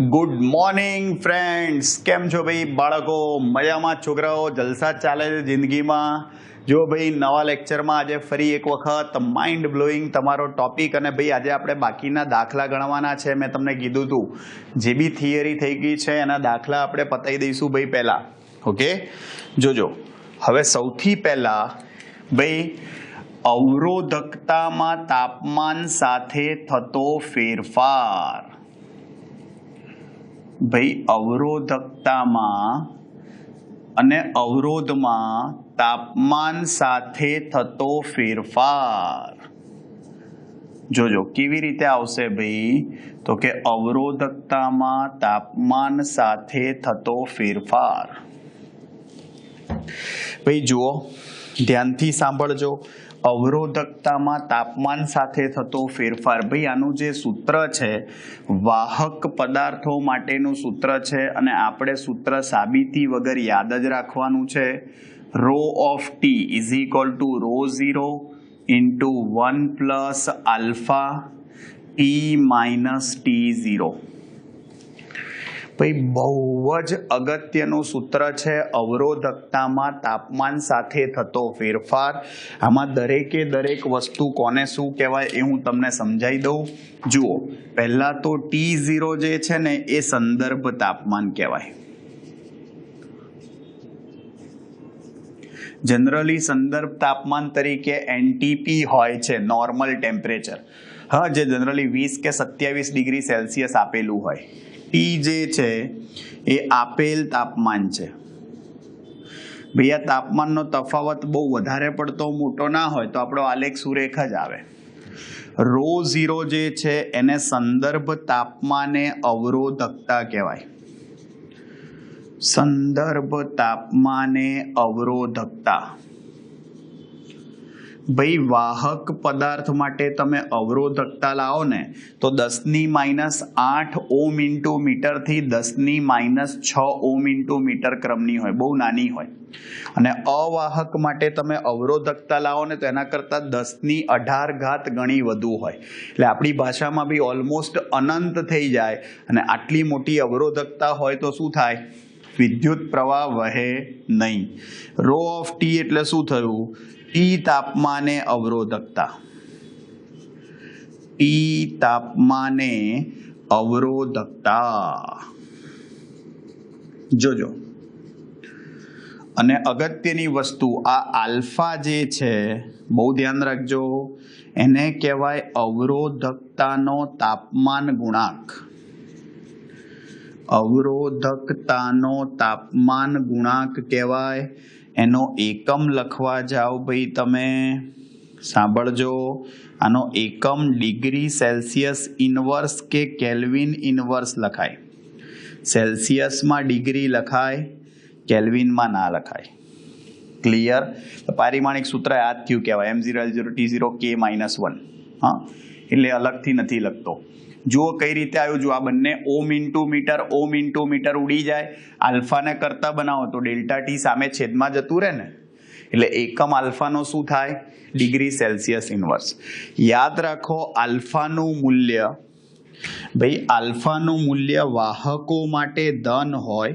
Good morning friends, કેમ છો ભાઈ બાળકો? મજામાં? છોકરાઓ જલસા ચાલે છે જિંદગીમાં? જો ભાઈ નવા લેક્ચરમાં આજે ફરી એક વખત માઇન્ડ બ્લોઈંગ તમારો ટોપિક, અને ભાઈ આજે આપણે બાકીના દાખલા ગણવાના છે. મેં તમને કીધું હતું જે બી થિયરી થઈ ગઈ છે એના દાખલા આપણે પતાવી દઈશું ભાઈ પહેલા. ઓકે, જોજો. હવે સૌથી પહેલા ભાઈ અવરોધકતામાં તાપમાન સાથે થતો ફેરફાર. ભાઈ અવરોધકતામાં અને અવરોધમાં તાપમાન સાથે થતો ફેરફાર. જોજો કેવી રીતે આવશે ભાઈ, તો કે અવરોધકતામાં તાપમાન સાથે થતો ફેરફાર. ભાઈ જુઓ, ધ્યાનથી સાંભળજો. અવરોધકતામાં તાપમાન સાથે થતો ફેરફાર. ભાઈ આનું જે સૂત્ર છે વાહક પદાર્થો માટેનું સૂત્ર છે, અને આપણે સૂત્ર સાબિતી વગર યાદ જ રાખવાનું છે. Rho of t is equal to rho 0 into 1 plus alpha t minus T0. ભાઈ બહુ જ અગત્યનું સૂત્ર છે અવરોધકતામાં તાપમાન સાથે થતો ફેરફાર. આમાં દરેકે દરેક વસ્તુ કોને શું કહેવાય એ હું તમને સમજાવી દઉં. જુઓ, પહેલા તો T0 જે છે ને એ સંદર્ભ તાપમાન કહેવાય. જનરલી સંદર્ભ તાપમાન તરીકે NTP હોય છે, નોર્મલ ટેમ્પરેચર. હા, જે જનરલી 20 કે 27 ડિગ્રી સેલ્સિયસ આપેલું હોય. ટી જે છે એ આપેલ તાપમાન છે. ભાઈ આ તાપમાનનો તફાવત બહુ વધારે પડતો મોટો ના હોય તો આપણો આલેખ સુરેખ જ આવે. રો 0 જે છે એને સંદર્ભ તાપમાને અવરોધકતા કહેવાય. સંદર્ભ તાપમાને અવરોધકતા. ભાઈ વાહક પદાર્થ માટે તમે અવરોધકતા લાવો ને તો 10⁻8 ઓમ ઇન્ટુ મીટર થી 10⁻6 ઓમ ઇન્ટુ મીટર ક્રમની હોય, બહુ નાની હોય. અને અવાહક માટે તમે અવરોધકતા લાવો ને તો એના કરતાં 10⁻18 ઘાત ગણી વધુ હોય. એટલે આપણી ભાષામાં બી ઓલમોસ્ટ અનંત થઈ જાય. અને આટલી મોટી અવરોધકતા હોય તો શું થાય? વિદ્યુત પ્રવાહ વહે નહીં. રો ઓફ ટી એટલે શું થયું? ટી તાપમાને અવરોધકતા. ટી તાપમાને અવરોધકતા. જોજો, અને અગત્યની વસ્તુ આ આલ્ફા જે છે બહુ ધ્યાન રાખજો, એને કહેવાય અવરોધકતાનો તાપમાન ગુણાંક. અવરોધકતાનો તાપમાન ગુણાંક કહેવાય. એનો એકમ લખવા જાઓ ભાઈ તમે, સાંભળજો. આનો એકમ ડિગ્રી સેલ્સિયસ ઇનવર્સ કે કેલ્વિન ઇનવર્સ લખાય. સેલ્સિયસમાં ડિગ્રી લખાય, કેલ્વિનમાં ના લખાય. ક્લિયર? તો પારિમાણિક સૂત્ર યાદ થયું કહેવાય M0L0 T0 K-1. હા, એટલે અલગથી નથી લખતો. જુઓ કઈ રીતે આવ્યું. જો આ બંને ઓમ ઇન્ટુ મીટર ઉડી જાય. આલ્ફાને કરતા બનાવો તો ડેલ્ટા ટી સામે છેદમાં જતું રહે ને, એટલે એકમ આલ્ફાનો શું થાય? Degree Celsius inverse. યાદ રાખો આલ્ફાનું મૂલ્ય, ભાઈ આલ્ફાનું મૂલ્ય વાહકો માટે ધન હોય.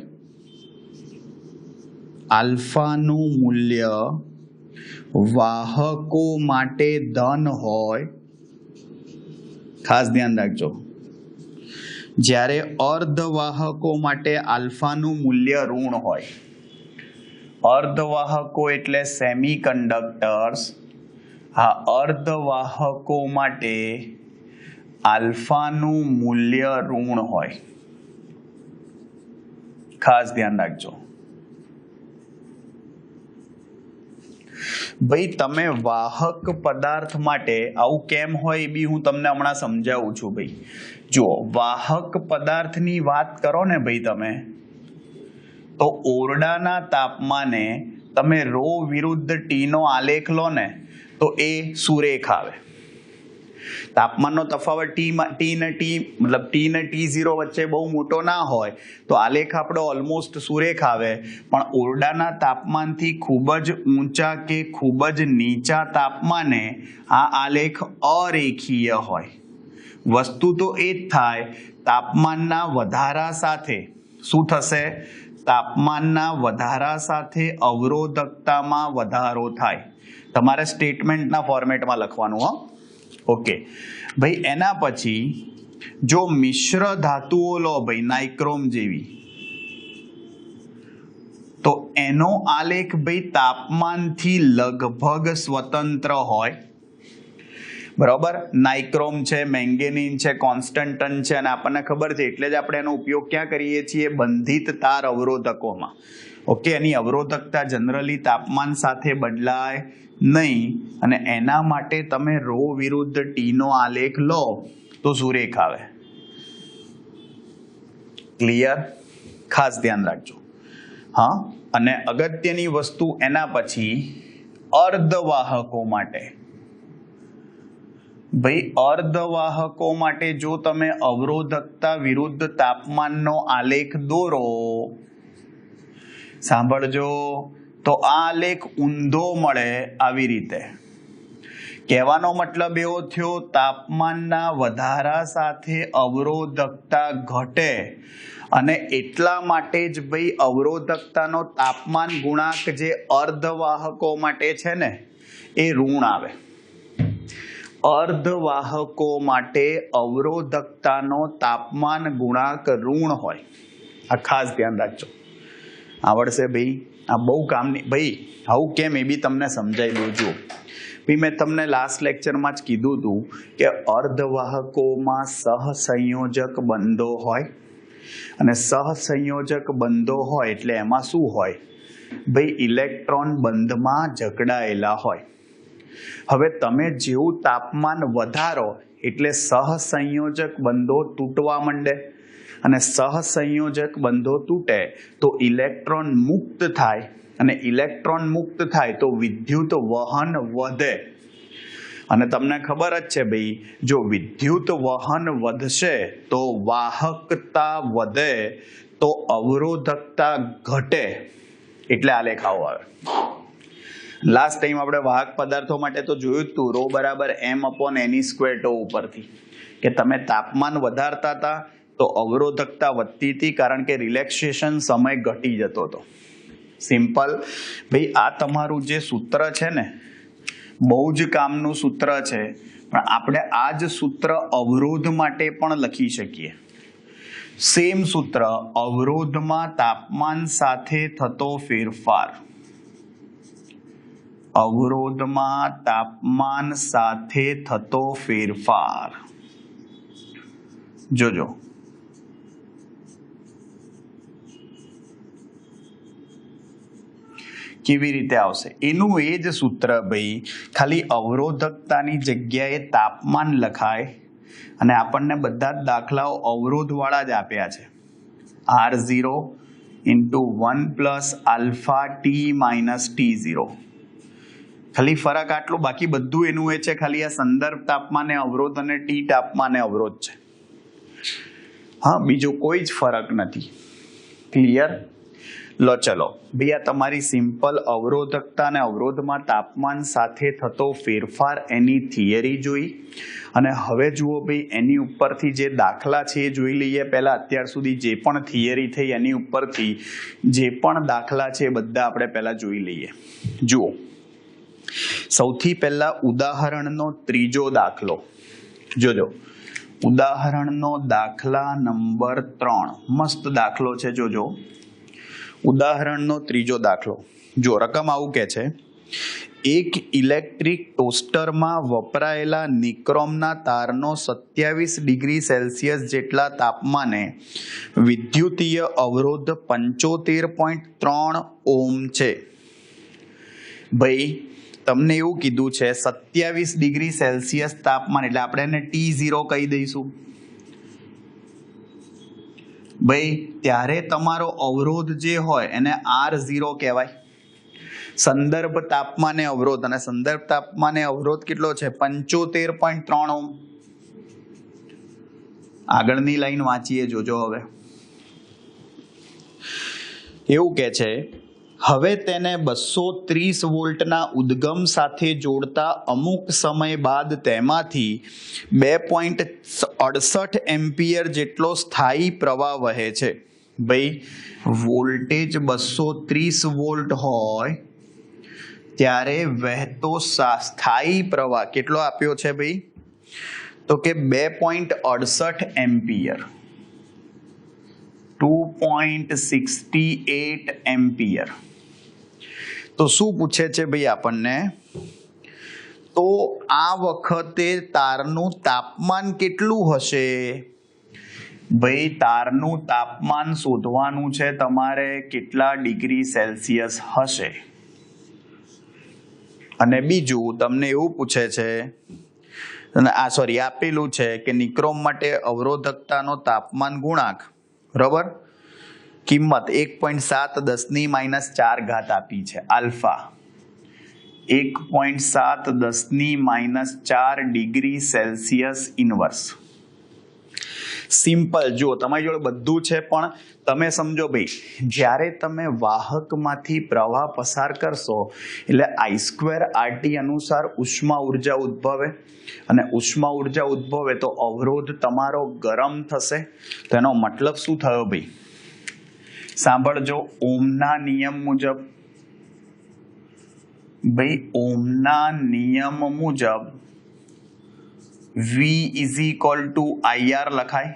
આલ્ફાનું મૂલ્ય વાહકો માટે ધન હોય. ખાસ ધ્યાન રાખજો. જ્યારે અર્ધવાહકો માટે આલ્ફાનું મૂલ્ય ઋણ હોય. અર્ધવાહકો એટલે સેમી કંડક્ટર્સ. આ અર્ધવાહકો માટે આલ્ફાનું મૂલ્ય ઋણ હોય. ખાસ ધ્યાન રાખજો. ભાઈ તમે વાહક પદાર્થ માટે આવું કેમ હોય એ બી હું તમને હમણાં સમજાવું છું. ભાઈ જુઓ, વાહક પદાર્થની વાત કરો ને ભાઈ તમે, તો ઓરડાના તાપમાને તમે રો વિરુદ્ધ ટીનો આલેખ લો ને તો એ સુરેખ આવે. તાપમાનનો તફાવત ટી ને T0 વચ્ચે બહુ મોટો ના હોય તો આલેખ આપણો ઓલમોસ્ટ સુરેખ આવે. પણ ઓરડાના તાપમાનથી ખૂબ જ ઊંચા કે ખૂબ જ નીચા તાપમાને આ આલેખ અરેખીય હોય. વસ્તુ તો એ જ થાય તાપમાનના વધારા સાથે શું થશે? તાપમાનના વધારા સાથે અવરોધકતામાં વધારો થાય. તમારે સ્ટેટમેન્ટના ફોર્મેટમાં લખવાનું હો. ઓકે ભાઈ, એના પછી જો મિશ્ર ધાતુઓ લો ભાઈ, નાઇક્રોમ જેવી, તો એનો આલેખ ભાઈ તાપમાનથી લગભગ સ્વતંત્ર હોય. બરાબર, નાઇક્રોમ છે, મેંગેનીન છે, કોન્સ્ટન્ટન છે, અને આપણને ખબર છે એટલે જ આપણે એનો ઉપયોગ ક્યાં કરીએ છીએ? બંધિત તાર અવરોધકોમાં. ઓકે, એની અવરોધકતા જનરલી તાપમાન સાથે બદલાય નહીં, અને એના માટે તમે રો વિરુદ્ધ ટી નો આલેખ લો તો શું રેખ આવે? ક્લિયર? ખાસ ધ્યાન રાખજો. હા, અને અગત્યની વસ્તુ એના પછી અર્ધવાહકો માટે. ભાઈ, અર્ધવાહકો માટે જો તમે અવરોધકતા વિરુદ્ધ તાપમાનનો આલેખ દોરો, સાંભળજો, તો આ આલેખ ઊંધો મળે આવી રીતે. કહેવાનો મતલબ એવો થયો, તાપમાનના વધારા સાથે અવરોધકતા ઘટે, અને એટલા માટે જ ભાઈ અવરોધકતાનો તાપમાન ગુણાંક જે અર્ધવાહકો માટે છે ને એ ઋણ આવે. અર્ધવાહકો માટે અવરોધકતાનો તાપમાન ગુણાંક ઋણ હોય. આ ખાસ ધ્યાન રાખજો. આવડશે ભાઈ? આ બહુ કામની. ભાઈ આવું કેમ એ બી તમને સમજાવી દઉં. જો ભાઈ, મેં તમને લાસ્ટ લેક્ચરમાં જ કીધું હતું કે અર્ધવાહકોમાં સહસંયોજક બંધો હોય, અને સહસંયોજક બંધો હોય એટલે એમાં શું હોય? ભાઈ ઇલેક્ટ્રોન બંધમાં જકડાયેલા હોય. હવે તમે જેવું તાપમાન વધારો એટલે સહસંયોજક બંધો તૂટવા માંડે, અને સહસંયોજક બંધો તૂટે તો ઇલેક્ટ્રોન મુક્ત થાય, અને ઇલેક્ટ્રોન મુક્ત થાય તો વિદ્યુત વહન વધે. અને તમને ખબર જ છે ભાઈ, જો વિદ્યુત વહન વધશે તો વાહકતા વધે, તો અવરોધકતા ઘટે. એટલે આલેખ આવો આવે. લાસ્ટ ટાઈમ આપણે વાહક પદાર્થો માટે તો જોયું જ હતું, રો બરાબર m/n² ઉપરથી, કે તમે તાપમાન વધારતા હતા તો અવરોધકતા વધતી હતી, કારણ કે રિલેક્સેશન સમય ઘટી જતો હતો. સિમ્પલ. ભાઈ આ તમારું જે સૂત્ર છે ને, બહુ જ કામનું સૂત્ર છે, પણ આપણે આ જ સૂત્ર અવરોધ માટે પણ લખી શકીએ. સેમ સૂત્ર, અવરોધમાં તાપમાન સાથે થતો ફેરફાર. અવરોધમાં તાપમાન સાથે થતો ફેરફાર. જોજો, કેવી રીતે આવશે એનું એ જ સૂત્ર ભાઈ, ખાલી અવરોધકતાની જગ્યાએ તાપમાન લખાય, અને આપણને બધા જ દાખલાઓ અવરોધ વાળા જ આપ્યા છે. R0 × 1 + α t - T0. ખાલી ફરક આટલો, બાકી બધું એનું એ છે, ખાલી આ સંદર્ભ તાપમાને અવરોધ અને ટી તાપમાને અવરોધ છે. હા, બીજો કોઈ જ ફરક નથી. ક્લિયર? લો ચલો ભાઈ, આ તમારી સિમ્પલ અવરોધકતા અને અવરોધમાં તાપમાન સાથે થતો ફેરફાર એની થિયરી જોઈ. અને હવે જુઓ ભાઈ, એની ઉપરથી જે દાખલા છે એ જોઈ લઈએ. પહેલા અત્યાર સુધી જે પણ થિયરી થઈ એની ઉપરથી જે પણ દાખલા છે એ બધા આપણે પહેલા જોઈ લઈએ. જુઓ, સૌથી પહેલા ઉદાહરણનો ત્રીજો દાખલો જોજો. ઉદાહરણનો દાખલા નંબર 3 મસ્ત દાખલો છે, જોજો. ઉદાહરણનો ત્રીજો દાખલો જો, રકમ આવું કે છે, એક ઇલેક્ટ્રિક ટોસ્ટરમાં વપરાયેલા નિક્રોમના તારનો 27 ડિગ્રી સેલ્સિયસ જેટલા તાપમાને વિદ્યુતીય અવરોધ 75.3 ઓહ્મ છે. ભાઈ તમને એવું કીધું છે 27 ડિગ્રી સેલ્સિયસ તાપમાન, એટલે આપણે એને T0 કહી દઈશું. ભાઈ ત્યારે તમારો અવરોધ જે હોય એને R0 કહેવાય. સંદર્ભ તાપમાને અવરોધ, અને સંદર્ભ તાપમાને અવરોધ કેટલો છે? 75.3 ઓહ્મ. આગળની લાઈન વાંચીએ, જોજો. હવે એવું કે છે, હવે તેને 230 વોલ્ટના ઉદ્ગમ સાથે જોડતા અમુક સમય બાદ તેમાંથી 2.68 એમ્પિયર જેટલો સ્થાયી પ્રવાહ વહે છે. ભાઈ વોલ્ટેજ 230 વોલ્ટ હોય ત્યારે વહેતો સ્થાયી પ્રવાહ કેટલો આપ્યો છે ભાઈ? તો કે 2.68 એમ્પિયર, 2.68 એમ્પિયર. તો શું પૂછે છે ભાઈ આપણને? તો આ વખતે તારનું તાપમાન કેટલું હશે? ભાઈ તારનું તાપમાન શોધવાનું છે તમારે, કેટલા ડિગ્રી સેલ્સિયસ હશે. અને બીજું તમને એવું પૂછે છે, આપેલું છે કે નિક્રોમ માટે અવરોધકતાનો તાપમાન ગુણાંક, બરોબર, કિંમત 1.7 આપી છે alpha, 1.7 degree Celsius inverse. Simple, જુઓ તમારી જોડે બધું છે, પણ તમે સમજો ભાઈ, જ્યારે તમે વાહકમાંથી પ્રવાહ પસાર કરશો એટલે I²RT અનુસાર ઉષ્મા ઉર્જા ઉદ્ભવે, અને ઉષ્મા ઉર્જા ઉદ્ભવે તો અવરોધ તમારો ગરમ થશે. તો એનો મતલબ શું થયો ભાઈ? સાંભળજો, ઓમના નિયમ મુજબ, ભાઈ ઓમના નિયમ મુજબ V is equal two IR લખાય.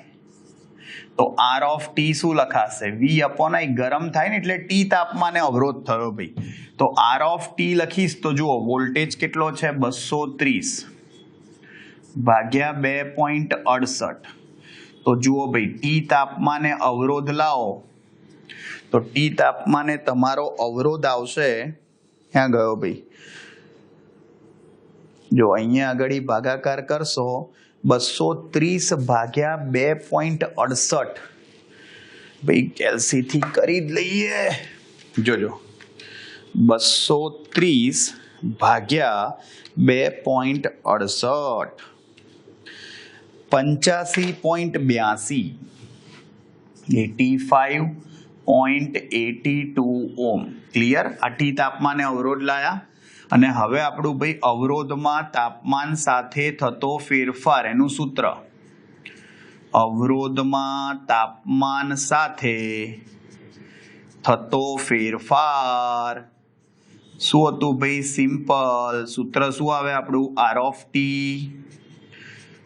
તો R ઓફ T શું લખાશે? V upon I. ગરમ થાય ને એટલે T તાપમાને અવરોધ થયો ભાઈ. તો R ઓફ T લખીશ તો જુઓ વોલ્ટેજ કેટલો છે? 230 ભાગ્યા 2.68. તો જુઓ ભાઈ T તાપમાને અવરોધ લાવો તો T તાપમાને તમારો અવરોધ આવશે, ક્યાં ગયો ભાઈ? જો અહીંયા આગળ ભાગાકાર કરશો 230 ભાગ્યા 2.68. ભાઈ કેલ્સીથી કરી જ લઈએ. જોજો 230 ભાગ્યા 2.68 85.82 85.82 ઓમ. ક્લિયર? આ ટી તાપમાને અવરોધ લાયા. અને હવે આપણું ભાઈ અવરોધમાં તાપમાન સાથે થતો ફેરફાર, એનું સૂત્ર, અવરોધમાં તાપમાન સાથે થતો ફેરફાર શું હતું ભાઈ? સિમ્પલ સૂત્ર શું આવે આપણું? R ઓફ ટી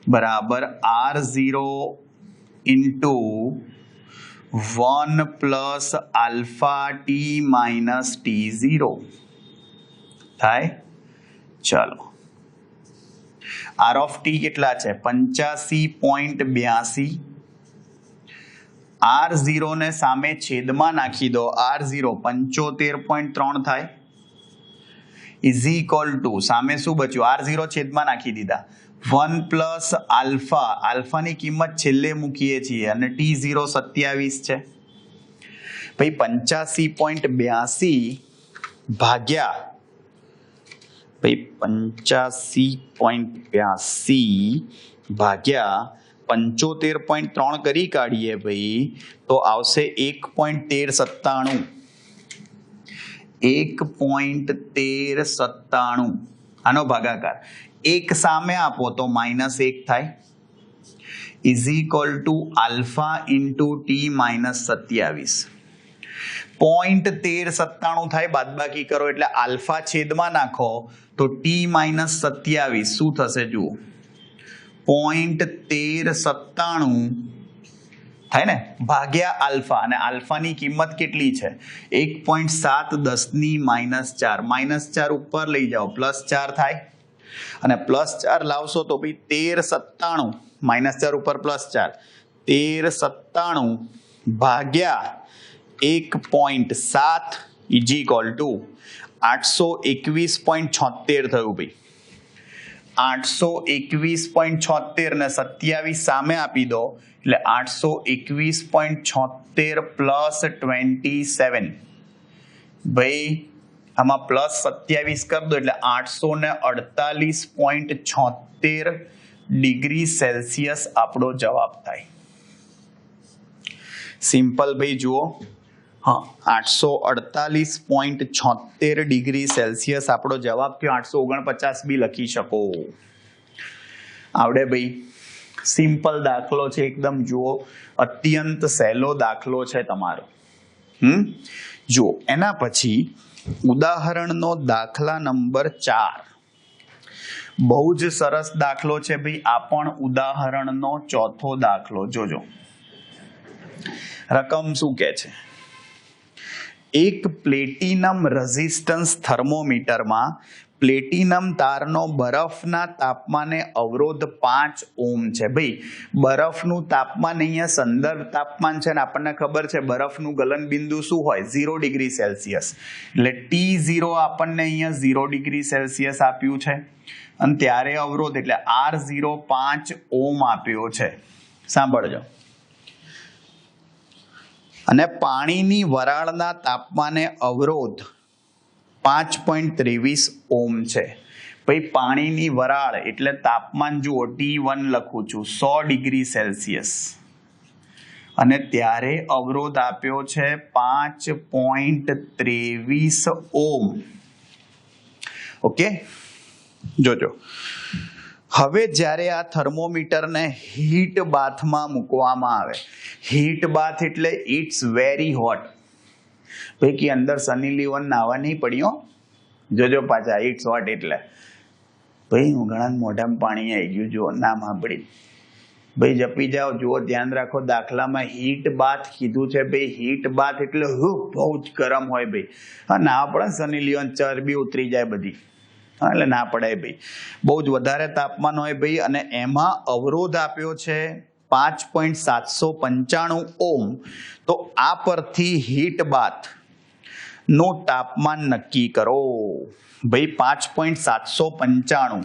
બરાબર R0 into 1 plus alpha t minus T0 થાય. ચાલો, R ઓફ ટી કેટલા છે? 85.82. R0 ને સામે છેદમાં નાખી દો, R0 75.3 થાય. ઇઝ ઇક્વલ ટુ સામે શું બચ્યું? R0 છેદમાં નાખી દીધા, 1 પ્લસ આલ્ફા, આલ્ફાની કિંમત છેલ્લે મૂકીએ છીએ, અને T0 27 છે ભાઈ. 85.82 ભાગ્યા ભાઈ 85.82 ભાગ્યા 75.3 કરી કાઢીએ ભાઈ તો આવશે 1.1397. 1.1397 આનો ભાગાકાર, એક સામે આપો તો -1 થાય. Is equal to alpha into T minus 27. 0.1397 થાય, બાદબાકી કરો એટલે આલ્ફા છેદમાં નાખો તો ટી માઇનસ 27 શું થશે? જુઓ 0.1397 થાય ને, ભાગ્યા આલ્ફા, અને આલ્ફાની કિંમત કેટલી છે? 1.7 -4 ઉપર લઈ જાઓ, +4 થાય, અને +4 લાવશો તો ભાઈ 1397, -4 ઉપર +4, 1397 ભાગ્યા 1.7 ઇઝ ઇક્વલ ટુ 821.76 થયું ભાઈ. 821.76 ને 27 સામે આપી દો એટલે 821.76 પ્લસ 27 ભાઈ આમાં +27 કરી દો એટલે 848.76 ડિગ્રી સેલ્સિયસ આપણો જવાબ થાય. સિમ્પલ ભાઈ જુઓ, હા 848.76 ડિગ્રી સેલ્સિયસ આપણો જવાબ થયો. 849 બી લખી શકો. આવડે ભાઈ? સિમ્પલ દાખલો છે એકદમ. જુઓ, અત્યંત સહેલો દાખલો છે તમારો. જુઓ, એના પછી ઉદાહરણનો દાખલા નંબર 4. બહુ જ સરસ દાખલો છે ભાઈ. આ પણ ઉદાહરણનો ચોથો દાખલો. જોજો, રકમ શું કે છે? એક પ્લેટિનમ રેઝિસ્ટન્સ થર્મોમીટરમાં પ્લેટિનમ તારનો બરફના તાપમાને અવરોધ 5 ઓહ્મ છે. ભાઈ, બરફનું તાપમાન અહીંયા સંદર્ભ તાપમાન છે ને આપણને ખબર છે બરફનું ગલન બિંદુ શું હોય? 0 ડિગ્રી સેલ્સિયસ. એટલે T0 આપણને અહીંયા 0 ડિગ્રી સેલ્સિયસ આપ્યું છે અને ત્યારે અવરોધ એટલે R0 5 ઓહ્મ આપ્યો છે. સાંભળજો. અને પાણીની વરાળના તાપમાને અવરોધ 5.23 ઓહ્મ છે. ભાઈ, પાણીની વરાળ એટલે તાપમાન જુઓ, T1 લખું છું 100 ડિગ્રી સેલ્સિયસ અને ત્યારે અવરોધ આપ્યો છે 5.23 ઓહ્મ. ઓકે, જોજો. હવે જ્યારે આ થર્મોમીટરને હીટ બાથમાં મૂકવામાં આવે, હીટ બાથ એટલે ઇટ્સ વેરી હોટ. ભાઈ કે અંદર સની લિયોન નાવા નહીં પડ્યો. જોજો પાછા ઇટ્સ હોટ એટલે ભાઈ હું ઘણા મોઢામાં પાણી આવી ગયું. જો ના સાંભળી ભાઈ, જપી જાઓ. જુઓ, ધ્યાન રાખો, દાખલામાં હીટ બાથ કીધું છે ભાઈ. હીટ બાથ એટલે બહુ જ ગરમ હોય ભાઈ. હા, ના પડે સની લિયોન, ચરબી ઉતરી જાય બધી. હા, એટલે ના પડાય ભાઈ. બહુ જ વધારે તાપમાન હોય ભાઈ અને એમાં અવરોધ આપ્યો છે 5.795 ઓહ્મ. તો આ પરથી હીટ બાથ નું તાપમાન નક્કી કરો. ભાઈ 5.795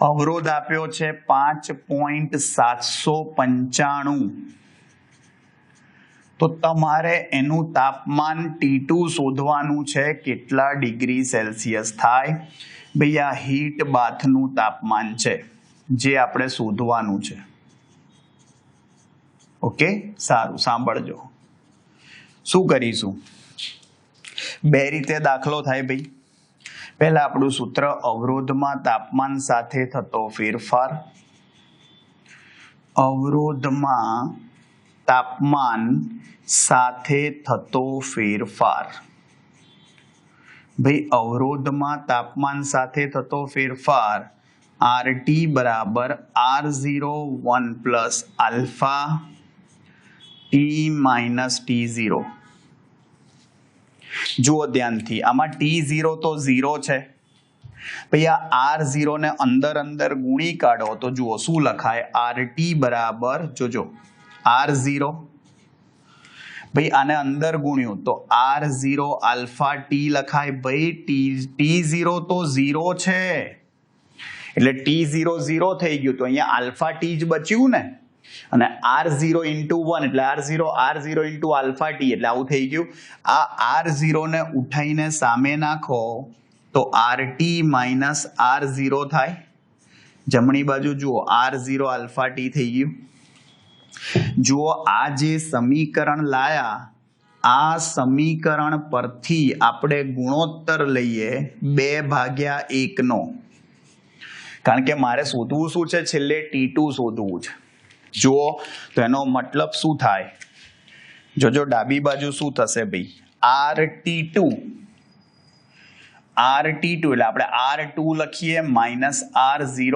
અવરોધ આપ્યો છે 5.795. તો તમારે એનું તાપમાન T2 શોધવાનું છે. કેટલા ડિગ્રી સેલ્સિયસ થાય? ભાઈ આ હીટ બાથનું તાપમાન છે જે આપણે શોધવાનું છે. ઓકે, સારું. સાંભળજો, શું કરીશું? બે રીતે દાખલો થાય ભાઈ. પહેલા આપણું સૂત્ર, અવરોધમાં તાપમાન સાથે થતો ફેરફાર. અવરોધમાં તાપમાન સાથે થતો ફેરફાર. ભાઈ, અવરોધમાં તાપમાન સાથે થતો ફેરફાર RT બરાબર R01 plus alpha T minus T0. જુઓ ધ્યાનથી, આમાં T0 તો 0 છે ભાઈ. આ R0 ને અંદર અંદર ગુણી કાઢો તો જુઓ શું લખાય? RT બરાબર, જોજો, R0. ભાઈ આને અંદર ગુણ્યું તો R0 આલ્ફા T લખાય. ભાઈ T0 તો 0 છે એટલે T0 0 થઈ ગયું. તો અહીંયા આલ્ફા T જ બચ્યું ને. અને R0 into 1 એટલે R0 into આલ્ફા T એટલે આવું થઈ ગયું. આ R0 ને ઉઠાઈને સામે નાખો તો RT માઇનસ R0 થાય. જમણી બાજુ જુઓ, R0 આલ્ફા T થઈ ગયું. જુઓ, આ જે સમીકરણ લાયા, આ સમીકરણ પરથી આપણે ગુણોત્તર લઈએ 2/1 નો. કારણ કે મારે શોધવું શું છે? છેલ્લે T2 શોધવું છે. જુઓ, તો એનો મતલબ શું થાય? જોજો ડાબી બાજુ શું થશે ભાઈ? RT2 એટલે આપણે R2 લખીએ માઇનસ R0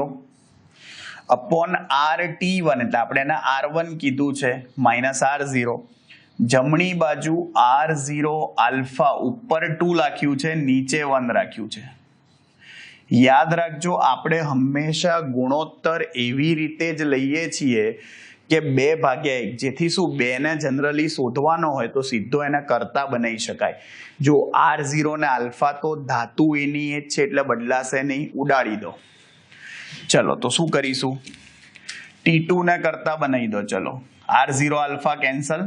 અપોન RT1 એટલે આપણે એને R1 કીધું છે માઇનસ R0. જમણી બાજુ R0 આલ્ફા ઉપર 2 લખ્યું છે, નીચે 1 રાખ્યું છે. યાદ રાખજો, આપણે હંમેશા ગુણોત્તર એવી રીતે જ લઈએ છીએ કે 2/1, જેથી શું 2 ને જનરલી શોધવાનો હોય તો સીધો એને કરતા બનાવી શકાય. જો R0 ને આલ્ફા તો ધાતુ એની એ જ છે એટલે બદલાશે નહીં, ઉડાડી દો. ચલો તો શું કરીશું? T2 ને કરતા બનાવી દો. ચલો, R0 આલ્ફા કેન્સલ.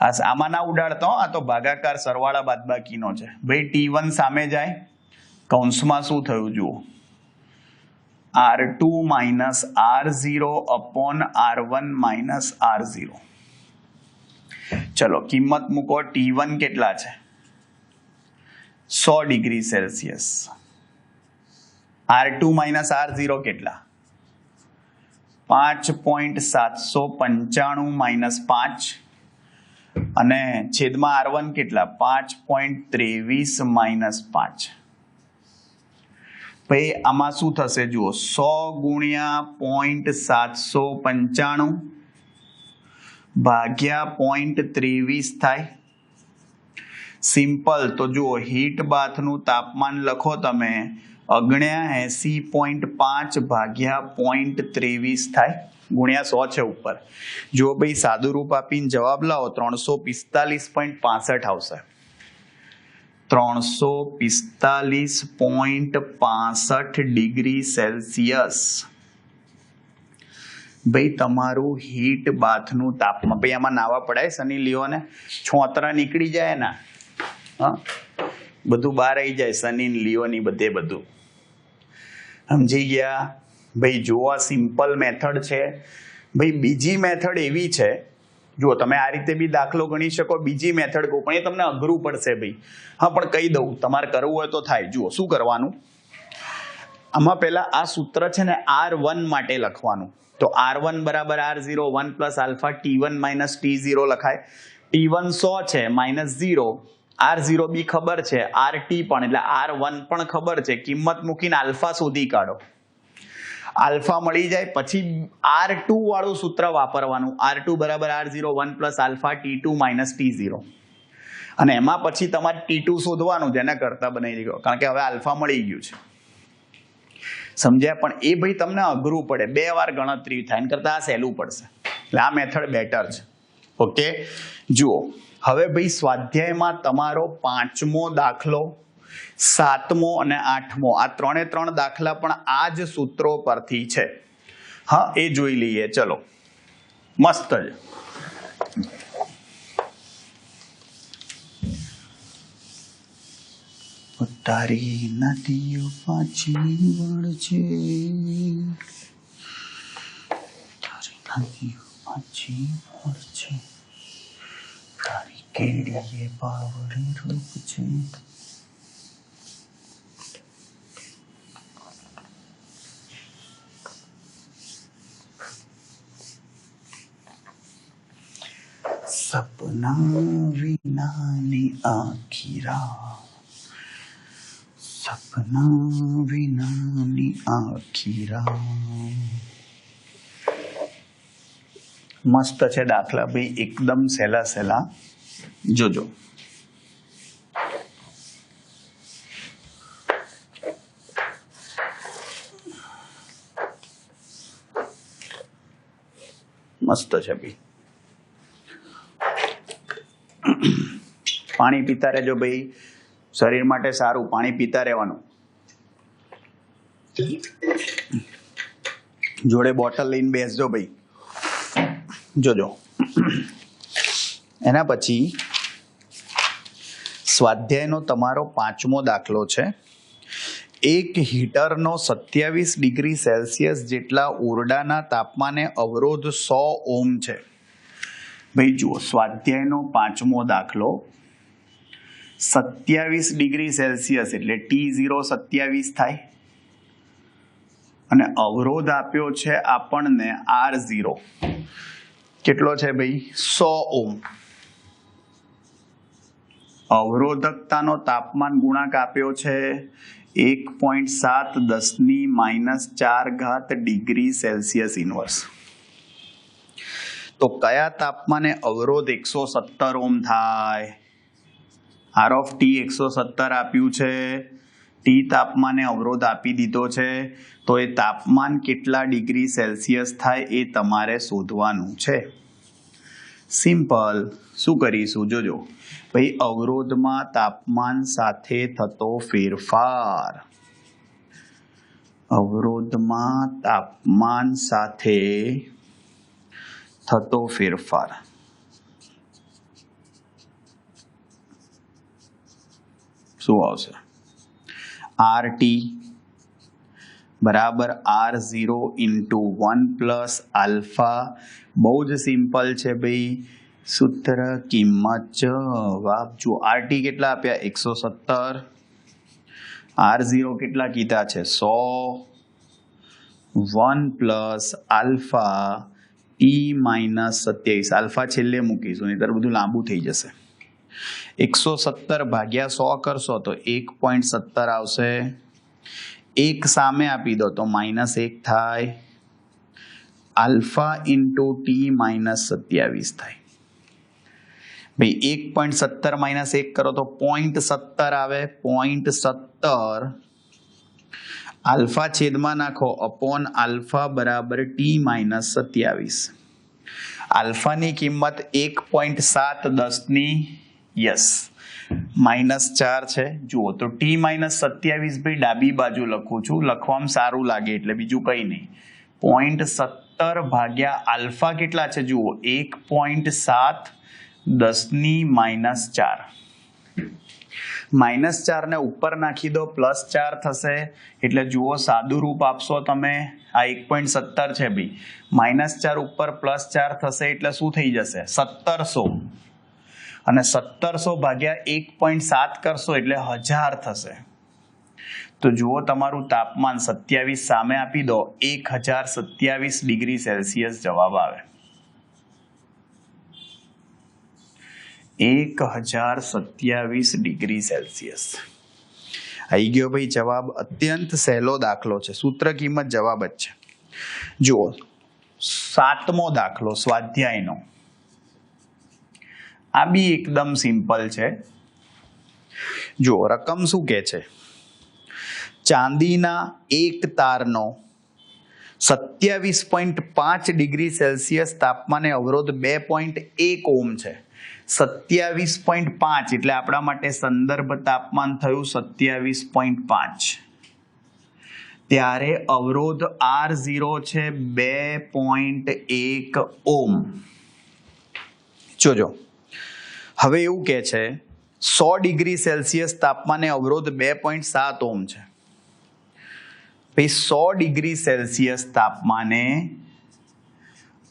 આમાં ના ઉડાડતો, આ તો ભાગાકાર સરવાળા બાદબાકીનો છે ભાઈ. T1 સામે જાય, કૌંસમાં શું થયું જુઓ, R2 minus R0 upon R1 minus R0. ચલો કિંમત મૂકો T1 કેટલા છે 100 degree Celsius R2 minus R0 કેટલા 5.795 માઇનસ 5 અને છેદમાં R1 કેટલા 5.23 માઇનસ 5 ભાઈ આમાં શું થશે જુઓ 100 ગુણ્યા 0.795 ભાગ્યા 0.23 થાય સિમ્પલ તો જુઓ હીટ બાથનું તાપમાન લખો તમે 79.5 ભાગ્યા 0.23 થાય ગુણ્યા 100 છે ઉપર જો ભાઈ સાદું રૂપ આપીને જવાબ લાવો 345.65 આવશે 345.65 ડિગ્રી સેલ્સિયસ ભાઈ તમારું હીટ બાથનું તાપમાન ભાઈ આમાં નાવા પડાય સની લિયોને છોતરા નીકળી જાય ને હા બધું બહાર આવી જાય સની લિયોની બધું સમજી ગયા ભાઈ જો આ સિમ્પલ મેથડ છે ભાઈ બીજી મેથડ એવી છે જો તમે આ રીતે બી દાખલો ગણી શકો બીજી મેથડ કહું પણ એ તમને અઘરું પડશે ભાઈ હા પણ કહી દઉં તમારે કરવું હોય તો થાય જુઓ શું કરવાનું આમાં પહેલા આ સૂત્ર છે ને R1 માટે લખવાનું તો R1 બરાબર R0 1 plus alpha T1 minus T0 લખાય T1 100 છે માઇનસ 0 R0 બી ખબર છે RT પણ એટલે R1 પણ ખબર છે કિંમત મૂકીને આલ્ફા શોધી કાઢો આલ્ફા મળી જાય પછી R2 વાળું સૂત્ર વાપરવાનું R2 બરાબર R0 1 plus alpha T2 minus T0 અને એમાં પછી તમારે T2 શોધવાનું જેને કરતા બનાવી ગયો કારણ કે હવે આલ્ફા મળી ગયું છે સમજ્યા પણ એ ભાઈ તમને અઘરું પડે 2 વાર ગણતરી થાય એના કરતાં આ સહેલું પડશે એટલે આ મેથડ બેટર છે ઓકે જુઓ હવે ભાઈ સ્વાધ્યાયમાં તમારો 5મો દાખલો 7મો અને 8મો આ 3 દાખલા પણ આ જ સૂત્રો પરથી છે હા એ જોઈ લઈએ ચલો મસ્ત જ તારી નદીઓ પાછી વળશે તારી નદીઓ પાછી વળશે તારી કેડીએ બાવળે રૂપ છે સપના વિનાની આખી રાત સપના વિનાની આખી રાત મસ્ત છે દાખલા ભાઈ એકદમ સહેલા જોજો મસ્ત છે ભાઈ પાણી પીતા રહેજો ભાઈ શરીર માટે સારું પાણી પીતા રહેવાનું જોડે બોટલ લઈને બેસજો ભાઈ જોજો એના પછી સ્વાધ્યાયનો તમારો 5મો દાખલો છે એક હીટરનો 27 ડિગ્રી સેલ્સિયસ જેટલા ઓરડાના તાપમાને અવરોધ 100 ઓહ્મ છે ભાઈ જુઓ સ્વાધ્યાયનો 5મો દાખલો 27 ડિગ્રી સેલ્સિયસ એટલે T0 27 થાય અને અવરોધ આપ્યો છે આપણને R0 કેટલો છે ભાઈ 100 ઓહ્મ અવરોધકતાનો તાપમાન ગુણાંક આપ્યો છે 1.7 10⁻⁴ ડિગ્રી સેલ્સિયસ ઇનવર્સ તો કયા તાપમાને અવરોધ 170 ઓહ્મ થાય R of T 170 આપ્યું છે T તાપમાને અવરોધ આપી દીધો છે તો એ તાપમાન કેટલા ડિગ્રી સેલ્સિયસ થાય એ તમારે શોધવાનું છે સિમ્પલ શું કરીશું જોજો ભાઈ અવરોધમાં તાપમાન સાથે થતો ફેરફાર અવરોધમાં તાપમાન સાથે થતો ફેરફાર શું આવશે RT બરાબર R0 × 1 પ્લસ આલ્ફા બહુ જ સિમ્પલ છે ભાઈ સૂત્ર કિંમત જવાબ જો RT કેટલા આપ્યા 117, R0 કેટલા કીધા છે 100, 1 પ્લસ આલ્ફા T-27, આલ્ફા છેલ્લે મૂકીશું નહીંતર બધું લાંબુ થઈ જશે. 117 ભાગ્યા 100 કરશો તો 1.17 આવશે. 1 સામે આપી દો તો -1 થાય. આલ્ફા ઇન્ટુ T-27 થાય. ભાઈ 1.17 -1 કરો તો 0.17 આવે. 0.17 આલ્ફા છેદમાં નાખો અપોન આલ્ફા બરાબર T-27. આલ્ફાની કિંમત 1.7 10 યસ -4 છે. જુઓ તો T-27 ભાઈ ડાબી બાજુ લખું છું, લખવામાં સારું લાગે એટલે બીજું કંઈ નહીં. 0.17 ભાગ્યા આલ્ફા કેટલા છે જુઓ 1.7 10 -4 ને ઉપર નાખી દો +4 થશે એટલે જુઓ સાદું રૂપ આપશો તમે. આ 1.17 છે ભાઈ, -4 ઉપર +4 થશે એટલે શું થઈ જશે 1700, અને 1700 ભાગ્યા 1.7 કરશો એટલે 1000 થશે. તો જુઓ તમારું તાપમાન 27 સામે આપી દો 1027 ડિગ્રી સેલ્સિયસ જવાબ આવે. 1027 ડિગ્રી સેલ્સિયસ આવી ગયો ભાઈ જવાબ. અત્યંત સહેલો દાખલો છે, સૂત્ર કિંમત જવાબ જ છે. જુઓ 7મો દાખલો સ્વાધ્યાયનો. આ બી એકદમ સિમ્પલ છે. જુઓ રકમ શું કહે છે, ચાંદીના એક તારનો 27.5 ડિગ્રી સેલ્સિયસ તાપમાને અવરોધ 2.1 ઓહ્મ છે. 27.5 એટલે આપણા માટે સંદર્ભ તાપમાન થયું 27.5. ત્યારે અવરોધ R0 છે 2.1 ઓહ્મ. જોજો હવે એવું કહે છે 100 ડિગ્રી સેલ્સિયસ તાપમાને અવરોધ 2.7 ઓહ્મ છે. ભાઈ 100 ડિગ્રી સેલ્સિયસ તાપમાને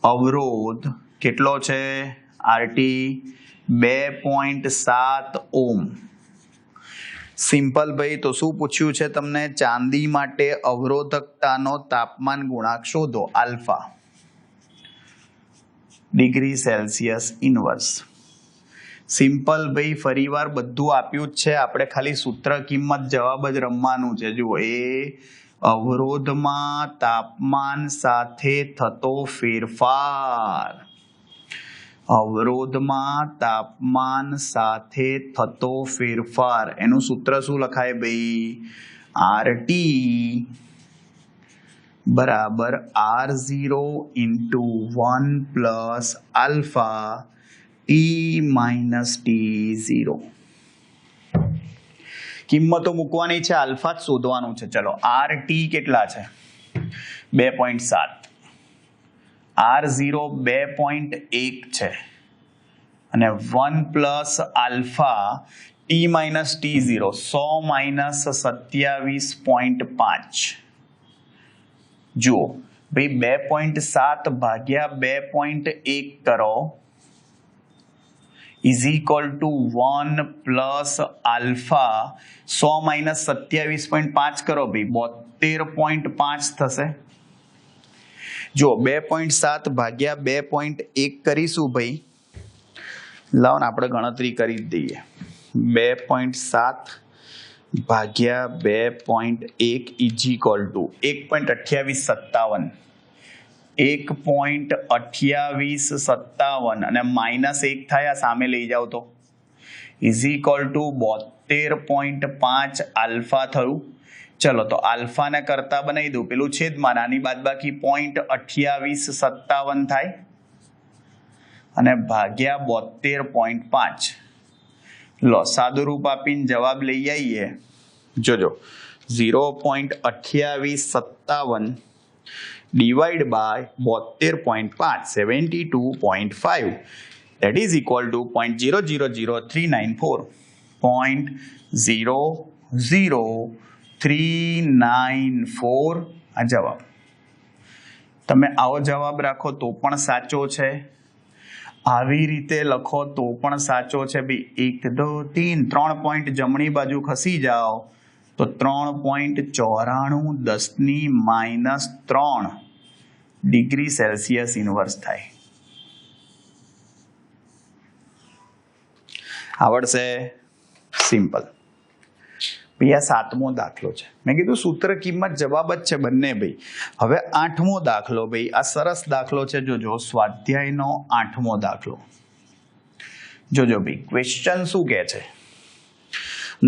અવરોધ કેટલો છે RT 2.7 ઓહ્મ. સિમ્પલ ભાઈ. તો શું પૂછ્યું છે તમને, ચાંદી માટે અવરોધકતાનો તાપમાન ગુણાંક શોધો alpha degree Celsius inverse. Simple ભાઈ, ફરીવાર બધું આપ્યું જ છે, આપણે ખાલી સૂત્ર કિંમત જવાબ જ રમવાનું છે. જુઓ એ અવરોધમાં તાપમાન સાથે થતો ફેરફાર, અવરોધમાં તાપમાન સાથે થતો ફેરફાર, એનું સૂત્ર શું લખાય ભાઈ, RT બરાબર R0 into 1 plus alpha T-T0. કિંમતો મૂકવાની છે, આલ્ફા જ શોધવાનું છે. ચલો RT કેટલા છે 2.7, R0 2.1 છે, અને 1 પ્લસ આલ્ફા T-T0 100 27.5. જુઓ ભાઈ 2.7 ભાગ્યા 2.1 કરો is equal two 1 plus alpha 100 27.5 કરો ભાઈ 72.5 થશે. જો 2.7 ભાગ્યા 2.1 કરીશું ભાઈ, લાવો ને આપણે ગણતરી કરી જ દઈએ. 2.7 ભાગ્યા 2.1 ઇઝ ઇક્વલ ટુ 1.2857, 1.2857 અને -1 થાય, આ સામે લઈ જાવ તો ઇઝ ઇક્વલ ટુ 72.5 આલ્ફા થયું. ચલો તો આલ્ફાને કરતા બનાવી દઉં, પેલું છેદમાં નાની બાદબાકી 0.2857 થાય અને ભાગ્યા 72.5. લો સાદું રૂપ આપીને જવાબ લઈ આવીએ. જોજો 0.2857 divide by 72.5 72.5 that is equal to 0.000394 0.00394 આ જવાબ. તમે આવો જવાબ રાખો તો પણ સાચો છે, આવી રીતે લખો તો પણ સાચો છે ભાઈ. 1 2 3 3 પોઈન્ટ જમણી બાજુ ખસી જાઓ તો 3.94 10⁻³ ડિગ્રી સેલ્સિયસ ઇન્વર્સ થાય. આવડશે? સિમ્પલ. ભાઈ આ 7મો દાખલો છે. મેં કીધું સૂત્ર કિંમત જવાબ જ છે બંને ભાઈ. હવે 8મો દાખલો ભાઈ, આ સરસ દાખલો છે. જોજો, સ્વાધ્યાયનો 8મો દાખલો. જોજો ભાઈ, ક્વેશ્ચન શું કહે છે?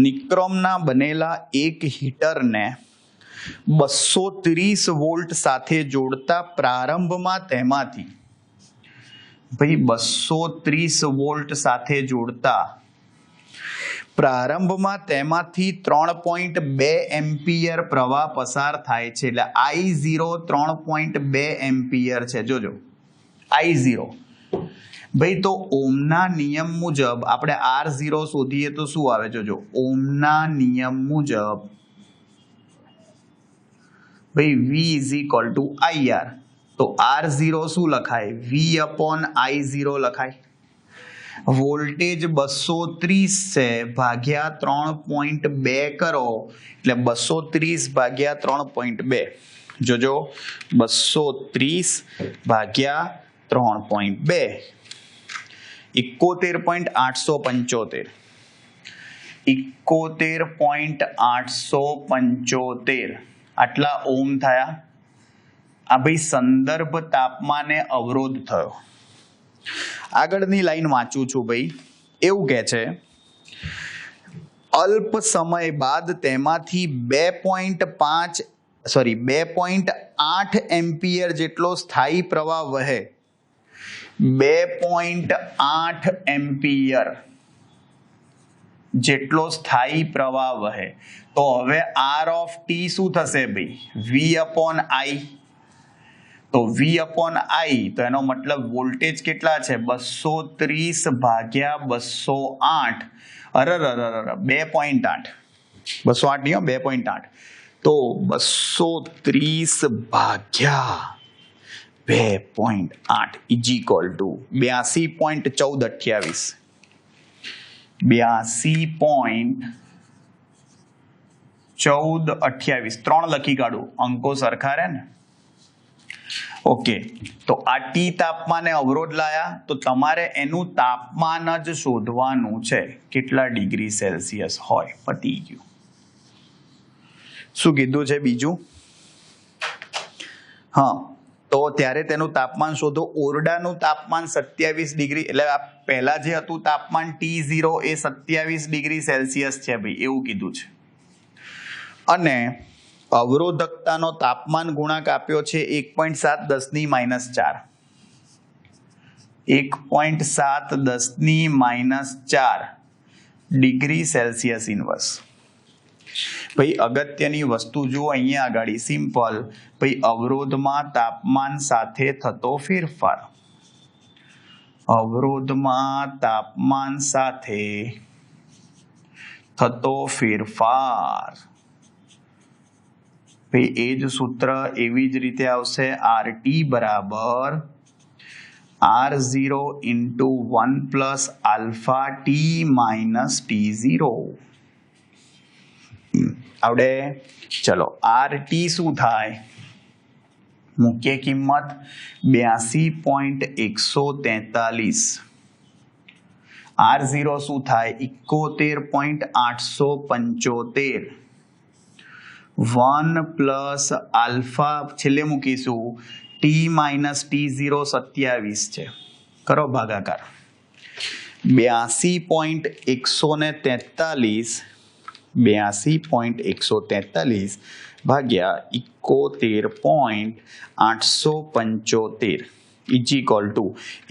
નિક્રોમના બનેલા એક હીટરને 230 વોલ્ટ સાથે જોડતા પ્રારંભમાં તેમાંથી ભાઈ 230 વોલ્ટ સાથે જોડતા પ્રારંભમાં તેમાંથી 3.2 એમ્પિયર પ્રવાહ પસાર થાય છે. એટલે I0 3.2 એમ્પિયર છે. જોજો, I0 ભાઈ, તો ઓમના નિયમ મુજબ આપણે R0 શોધીએ તો શું આવે? જોજો, ઓમના નિયમ મુજબ ભાઈ V = IR. તો R0 શું લખાય? V/I0 લખાય. વોલ્ટેજ 230 છે, ભાગ્યા 3.2 કરો એટલે 230 ભાગ્યા 3.2. જોજો, 230 ભાગ્યા 3.2 71.875. 71.875 આટલા ઓમ થયા. આ ભાઈ સંદર્ભ તાપમાને અવરોધ થયો. આગળની લાઈન વાંચું છું ભાઈ. એવું કહે છે, અલ્પ સમય બાદ તેમાંથી 2.8 એમ્પિયર જેટલો સ્થાયી પ્રવાહ વહે. 2.8 એમ્પિયર જેટલો સ્થાયી પ્રવાહ વહે. તો હવે R(t) શું થશે ભાઈ? V/I. તો V/I, તો એનો મતલબ વોલ્ટેજ કેટલા છે? 230 ભાગ્યા 208. 2.8. 208 નહીં, 2.8. તો 230 ભાગ્યા 2.8 = 82.1428. 3 લખી કાઢું, અંકો સરખા રહે ને. ઓકે, તો આ T તાપમાને અવરોધ લાયા, તો તમારે એનું તાપમાન જ શોધવાનું છે, કેટલા ડિગ્રી સેલ્સિયસ હોય. પતી ગયું. શું કીધું છે બીજું? હા, તો ત્યારે તેનું તાપમાન શોધો. ઓરડાનું તાપમાન 27 ડિગ્રી, એટલે આ પહેલા જે હતું તાપમાન T0 એ 27 ડિગ્રી સેલ્સિયસ છે ભાઈ, એવું કીધું છે. અને અવરોધકતાનો તાપમાન ગુણાંક આપ્યો છે 1.7 10⁻⁴. 1.7 10⁻⁴ ડિગ્રી સેલ્સિયસ ઇન્વર્સ. ભાઈ અગત્યની વસ્તુ જુઓ અહીંયા આગળ, સિમ્પલ ભાઈ, અવરોધમાં તાપમાન સાથે થતો ફેરફાર. અવરોધમાં તાપમાન સાથે થતો ફેરફાર. ભાઈ એ જ સૂત્ર એવી જ રીતે આવશે. RT બરાબર R0 × 1 + αt - T0. આવડે? ચલો, RT શું થાય? મુખ્ય કિંમત 82.143. R0 શું થાય? 71.875. 1 + α છેલ્લે મૂકીશું. T - T0 27 છે. કરો ભાગાકાર. 82.143 ભાગ્યા 71.875 =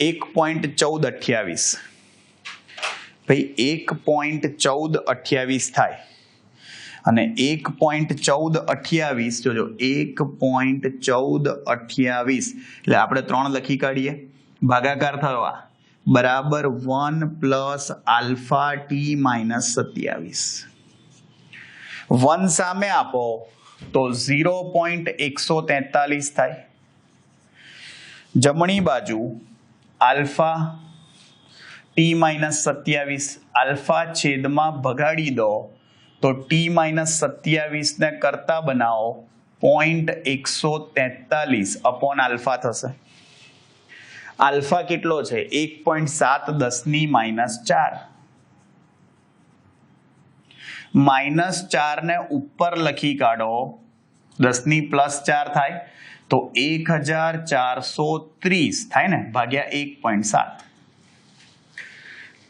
1.1428. ભાઈ 1.1428 થાય. અને 1.1428, જોજો, 1.1428 એટલે આપણે 3 લખી કાઢીએ. ભાગાકાર થયો આ બરાબર 1 + αt - 27. 1 સામે આપો તો 0.143 થાય. જમણી બાજુ આલ્ફા t-27 આલ્ફા છેદમાં ભગાડી દો તો t-27 ને કરતા બનાવો 0.143 અપોન આલ્ફા થશે. આલ્ફા કેટલો છે 1.7 10⁻⁴. -4 ને ઉપર લખી કાઢો 10+4 થાય તો 1430 થાય ને ભાગ્યા 1.7.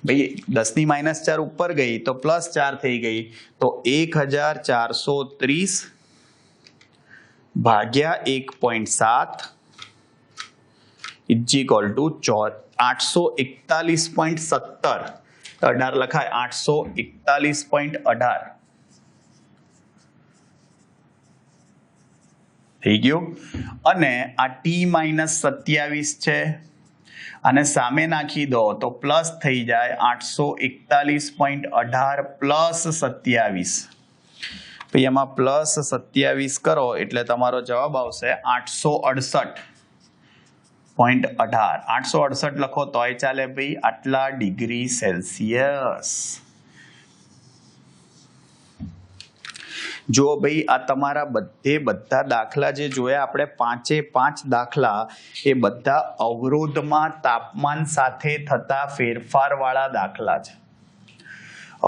ભાઈ 10⁻⁴ ઉપર ગઈ તો +4 થઈ ગઈ તો 1430 ભાગ્યા 1.7 ઇઝ ઇક્વલ ટુ 841.17. 18 લખાય 841.18 થઈ ગયું. અને આ t-27 છે અને સામે નાખી દો તો પ્લસ થઈ જાય 841.18 પ્લસ 27. પછી એમાં પ્લસ 27 કરો એટલે તમારો જવાબ આવશે 868.18. 868 લખો તોય ચાલે ભાઈ, આટલા ડિગ્રી સેલ્સિયસ. જો ભાઈ આ તમારા બધા દાખલા જે જોયા આપણે 5 દાખલા એ બધા અવરોધમાં તાપમાન સાથે થતા ફેરફાર વાળા દાખલા છે.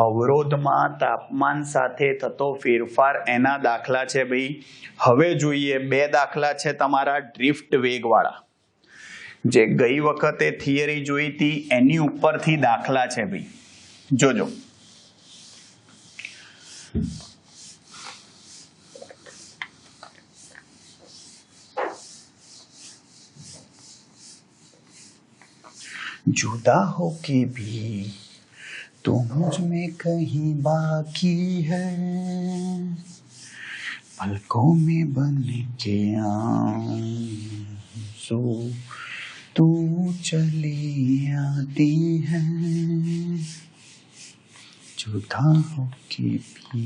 અવરોધમાં તાપમાન સાથે થતો ફેરફાર એના દાખલા છે ભાઈ. હવે જોઈએ 2 દાખલા છે તમારા ડ્રિફ્ટ વેગ વાળા, જે ગઈ વખતે થિયરી જોઈ હતી એની ઉપરથી દાખલા છે ભાઈ. જોજો जुदा हो के भी तुम मुझ में कहीं बाकी है, पलकों में बन के आंसू तू चली आती है, जुदा हो के भी.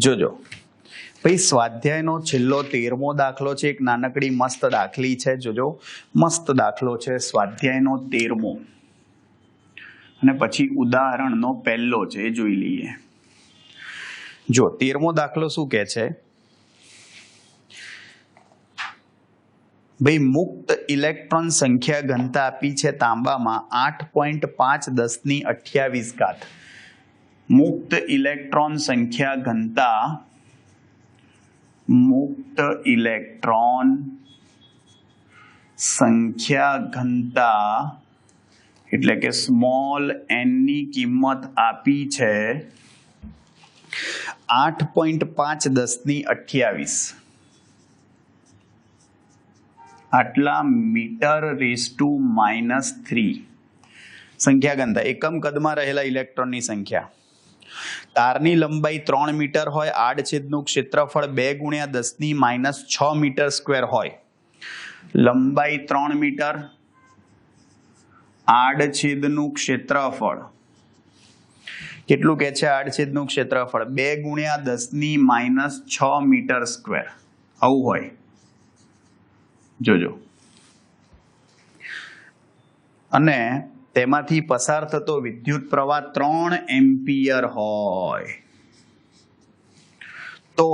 જોજો ભાઈ સ્વાધ્યાયનો છેલ્લો 13મો દાખલો છે. એક નાનકડી મસ્ત દાખલી છે. જોજો મસ્ત દાખલો છે સ્વાધ્યાયનો 13મો, અને પછી ઉદાહરણનો પહેલો છે એ જોઈ લઈએ. જો 13મો દાખલો શું કહે છે ભાઈ, મુક્ત ઇલેક્ટ્રોન સંખ્યા ઘનતા આપી છે તાંબામાં 8.5 મુક્ત ઇલેક્ટ્રોન સંખ્યા ઘનતા, મુક્ત ઇલેક્ટ્રોન સંખ્યા ઘનતા એટલે કે સ્મોલ n ની કિંમત આપી છે 8.5 આટલા મીટર⁻³ સંખ્યા ઘનતા. એકમ કદમાં રહેલા ઇલેક્ટ્રોનની સંખ્યા. તારની લંબાઈ 3 મીટર હોય, આડછેદનું ક્ષેત્રફળ 2 × 10⁻⁶ મીટર² હોય. લંબાઈ 3 મીટર, આડછેદનું ક્ષેત્રફળ કેટલું કે છે? આડછેદનું ક્ષેત્રફળ 2 × 10⁻⁶ મીટર². આવું હોય. જોજો, અને તેમાંથી પસાર થતો વિદ્યુત પ્રવાહ 3 એમ્પિયર હોય તો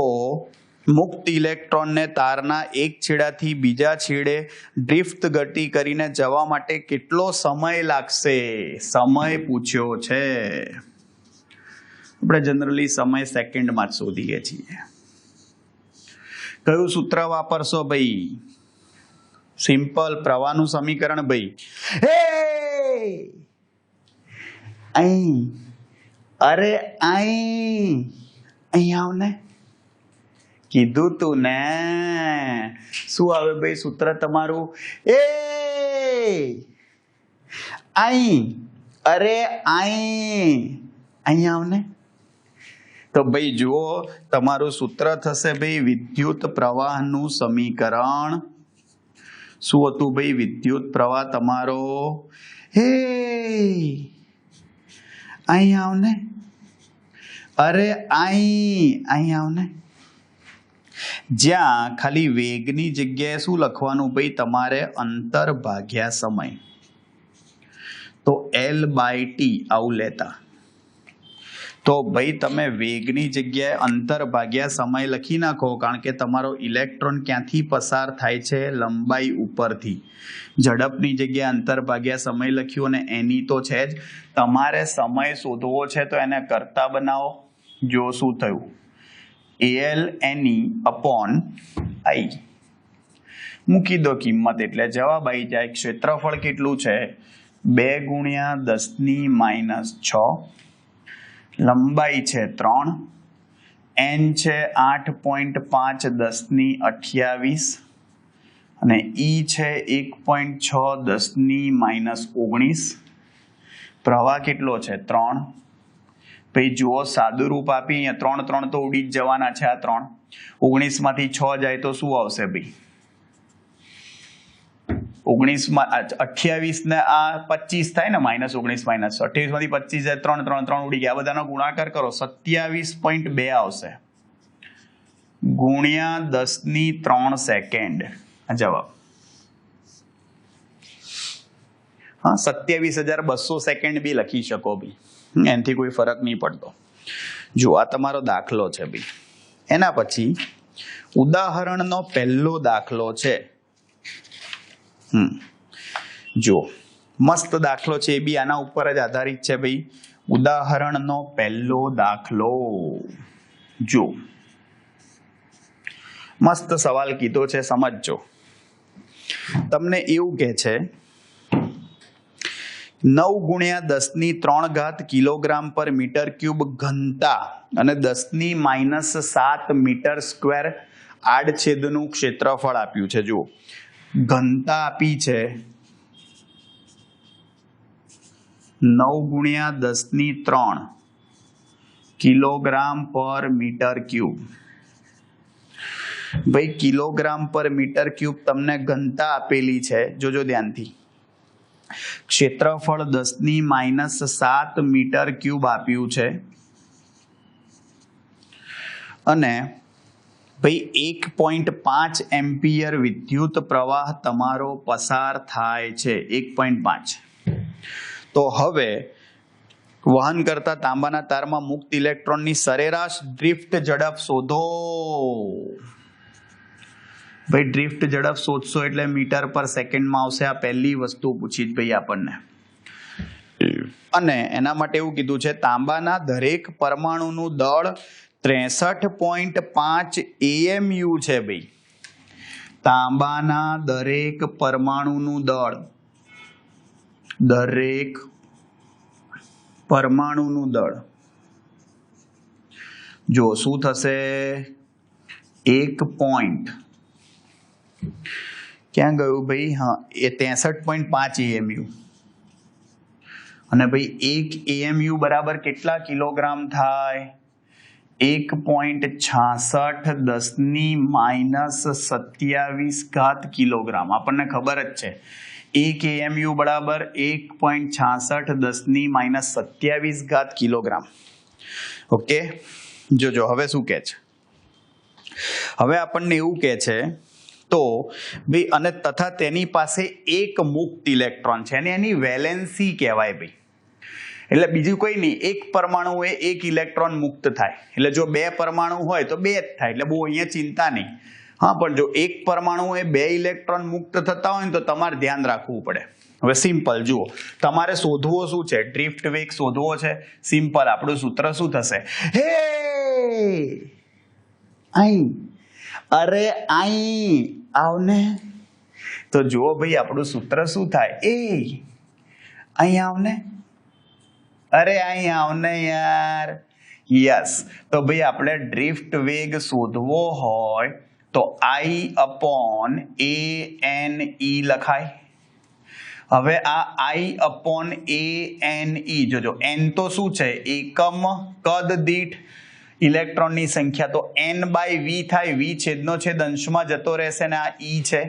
મુક્ત ઇલેક્ટ્રોનને તારના એક છેડાથી બીજા છેડે ડ્રિફ્ટ ગતિ કરીને જવા માટે કેટલો સમય લાગશે? સમય પૂછ્યો છે. આપણે જનરલી સમય સેકન્ડમાં જ શોધીએ છીએ. કયું સૂત્ર વાપરશો ભાઈ? સિમ્પલ પ્રવાહનું સમીકરણ ભાઈ. અરે અહીં આવ ને, કીધું તું ને. શું આવે ભાઈ સૂત્ર તમારું? અરે અહીં આવ ને. તો ભાઈ જુઓ, તમારું સૂત્ર થશે ભાઈ વિદ્યુત પ્રવાહનું સમીકરણ. શું હતું ભાઈ વિદ્યુત પ્રવાહ તમારો? અહીં આવ ને, અરે અહીં આવ ને. જ્યાં ખાલી વેગની જગ્યાએ શું લખવાનું ભાઈ તમારે અંતર ભાગ્યા સમય, તો L/T આવું લેતા. તો ભાઈ તમે વેગની જગ્યાએ અંતર ભાગ્યા સમય લખી નાખો, કારણ કે તમારો ઇલેક્ટ્રોન ક્યાંથી પસાર થાય છે, લંબાઈ ઉપરથી. ઝડપની જગ્યાએ અંતર ભાગ્યા સમય લખ્યું અને એની તો છે જ. તમારે સમય શોધવો છે તો એને કરતા બનાવો. જો શું થયું, ALNE/I મૂકી દો કિંમત એટલે જવાબ આવી જાય. ક્ષેત્રફળ કેટલું છે, 2 × 10⁻⁶. લંબાઈ છે 3, n છે 8.5 10⁻28 અને E છે 1.6 10⁻19. પ્રવાહ કેટલો છે 3. ભાઈ જુઓ સાદું રૂપ આપી, અહીંયા 3 3 તો ઉડી જ જવાના છે. આ 3 19 માંથી 6 જાય તો શું આવશે ભાઈ, 19 માં 28 ને આ 25 થાય ને, -19 28 માંથી 25 જાય 3 3 3 ઉડી ગયા. આ બધાનો ગુણાકાર કરો, 27.2 આવશે ગુણ્યા 10⁻³ સેકન્ડ. જવાબ હા 27,200 સેકન્ડ બી લખી શકો ભાઈ, એનાથી કોઈ ફરક નહીં પડતો. જો આ તમારો દાખલો છે ભાઈ. એના પછી ઉદાહરણનો પહેલો દાખલો છે. જો મસ્ત દાખલો છે, એ બી આના ઉપર જ આધારિત છે ભાઈ. ઉદાહરણનો પહેલો દાખલો જો મસ્ત સવાલ કીધો છે, સમજજો. તમને એવું કહે છે 9 × 10⁻³ કિલોગ્રામ પર મીટર ક્યુબ ઘનતા અને 10⁻⁷ મીટર સ્ક્વેર આડછેદનું ક્ષેત્રફળ આપ્યું છે. જુઓ ઘનતા આપી છે 9 × 10⁻³ કિલોગ્રામ પર મીટર ક્યુબ. ભાઈ કિલોગ્રામ પર મીટર ક્યુબ તમને ઘનતા આપેલી છે, જોજો ધ્યાનથી. ક્ષેત્રફળ 10⁻⁷ મીટર ક્યુબ આપ્યું છે અને ભાઈ 1.5 એમ્પિયર વિદ્યુત પ્રવાહ તમારો પસાર થાય છે. 1.5. તો હવે વહન કરતા તાંબાના તારમાં મુક્ત ઇલેક્ટ્રોનની સરેરાશ ડ્રિફ્ટ ઝડપ શોધો. ભાઈ ડ્રિફ્ટ ઝડપ શોધશો એટલે મીટર પર સેકન્ડમાં આવશે. આ પહેલી વસ્તુ પૂછી જ ભાઈ આપણને. અને એના માટે એવું કીધું છે તાંબાના દરેક પરમાણુનું દળ 63.5 AMU છે ભાઈ. તાંબાના દરેક પરમાણુનું દળ, દરેક પરમાણુનું દળ જો શું થશે, 1. ક્યાં ગયું ભાઈ, હા એ 63.5 AMU. અને ભાઈ 1 AMU બરાબર કેટલા કિલોગ્રામ થાય, 1.66 10⁻⁻27 કિલોગ્રામ. આપણને ખબર જ છે 1 AMU બરાબર 1.66 10⁻⁻27 કિલોગ્રામ. ઓકે જોજો હવે શું કહે છે. હવે આપણને એવું કહે છે તો ભાઈ અને તથા તેની પાસે એક મુક્ત ઇલેક્ટ્રોન છે અને એની વેલેન્સી કહેવાય ભાઈ. એટલે બીજું કોઈ નહીં, એક પરમાણુ એ એક ઇલેક્ટ્રોન મુક્ત થાય. એટલે જો 2 પરમાણુ હોય તો 2 જ થાય, એટલે બહુ અહીંયા ચિંતા નહીં. હા પણ જો એક પરમાણુ એ 2 ઇલેક્ટ્રોન મુક્ત થતા હોય ને તો તમારે ધ્યાન રાખવું પડે. હવે સિમ્પલ જુઓ, તમારે શોધવો શું છે, ડ્રિફ્ટ વેગ શોધવો છે. સિમ્પલ આપણું સૂત્ર શું થશે, હે અહીં, અરે અહીં આવને. તો જુઓ ભાઈ આપણું સૂત્ર શું થાય, અહીં આવને, અરે અહીં આવને યાર. યસ, તો ભાઈ આપણે ડ્રિફ્ટ વેગ શોધવો હોય તો I/ANE લખાય. હવે આ I/ANE જોજો, n તો શું છે, એકમ કદ દીઠ ઇલેક્ટ્રોનની સંખ્યા, તો n/v થાય. v છેદનો છેદ અંશમાં જતો રહેશે ને આ E છે.